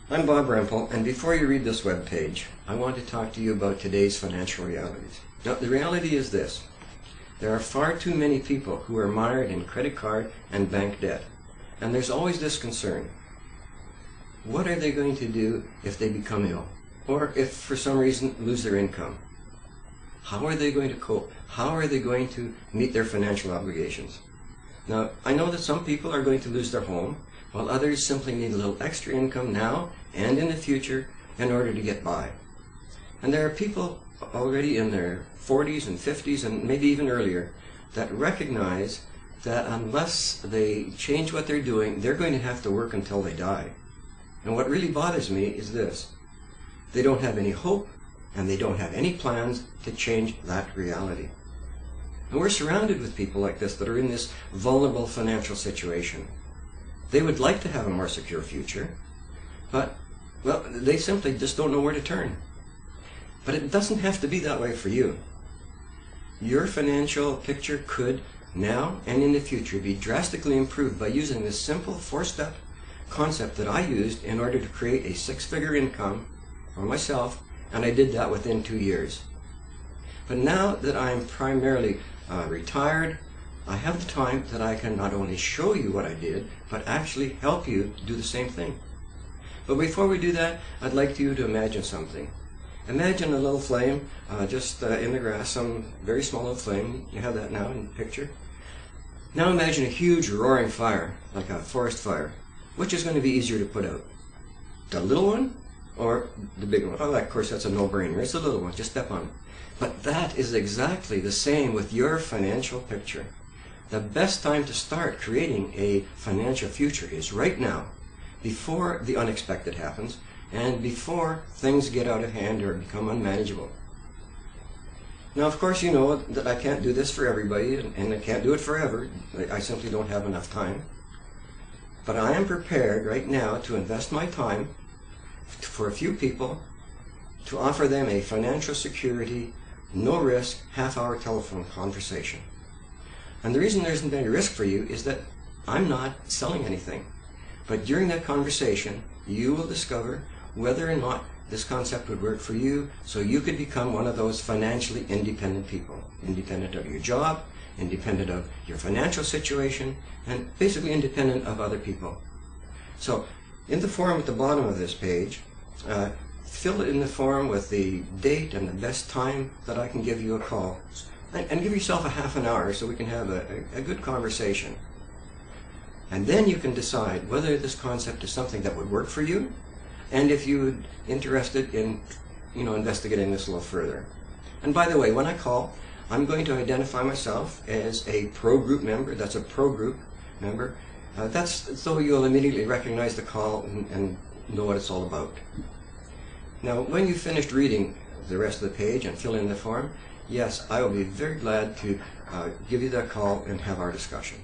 I'm Bob Rempel, and before you read this webpage, I want to talk to you about today's financial realities. Now, the reality is this. There are far too many people who are mired in credit card and bank debt, and there's always this concern. What are they going to do if they become ill, or if for some reason lose their income? How are they going to cope? How are they going to meet their financial obligations? Now, I know that some people are going to lose their home, while others simply need a little extra income now and in the future in order to get by. And there are people already in their 40s and 50s and maybe even earlier that recognize that unless they change what they're doing, they're going to have to work until they die. And what really bothers me is this. They don't have any hope and they don't have any plans to change that reality. And we're surrounded with people like this that are in this vulnerable financial situation. They would like to have a more secure future, but, well, they simply just don't know where to turn. But it doesn't have to be that way for you. Your financial picture could, now and in the future, be drastically improved by using this simple four-step concept that I used in order to create a six-figure income for myself, and I did that within 2 years. But now that I'm primarily retired, I have the time that I can not only show you what I did, but actually help you do the same thing. But before we do that, I'd like you to imagine something. Imagine a little flame just in the grass, some very small little flame. You have that now in the picture. Now imagine a huge roaring fire, like a forest fire. Which is going to be easier to put out? The little one or the big one? Oh, of course, that's a no-brainer. It's the little one. Just step on it. But that is exactly the same with your financial picture. The best time to start creating a financial future is right now, before the unexpected happens, and before things get out of hand or become unmanageable. Now, of course, you know that I can't do this for everybody, and I can't do it forever. I simply don't have enough time. But I am prepared right now to invest my time for a few people to offer them a financial security, no risk, half-hour telephone conversation. And the reason there isn't any risk for you is that I'm not selling anything. But during that conversation, you will discover whether or not this concept would work for you, so you could become one of those financially independent people. Independent of your job, independent of your financial situation, and basically independent of other people. So, in the form at the bottom of this page, fill in the form with the date and the best time that I can give you a call. And give yourself a half an hour so we can have a good conversation. And then you can decide whether this concept is something that would work for you, and if you're interested in, investigating this a little further. And by the way, when I call, I'm going to identify myself as a pro group member. That's a pro group member. That's so you'll immediately recognize the call and know what it's all about. Now, when you've finished reading the rest of the page and fill in the form, yes, I will be very glad to give you that call and have our discussion.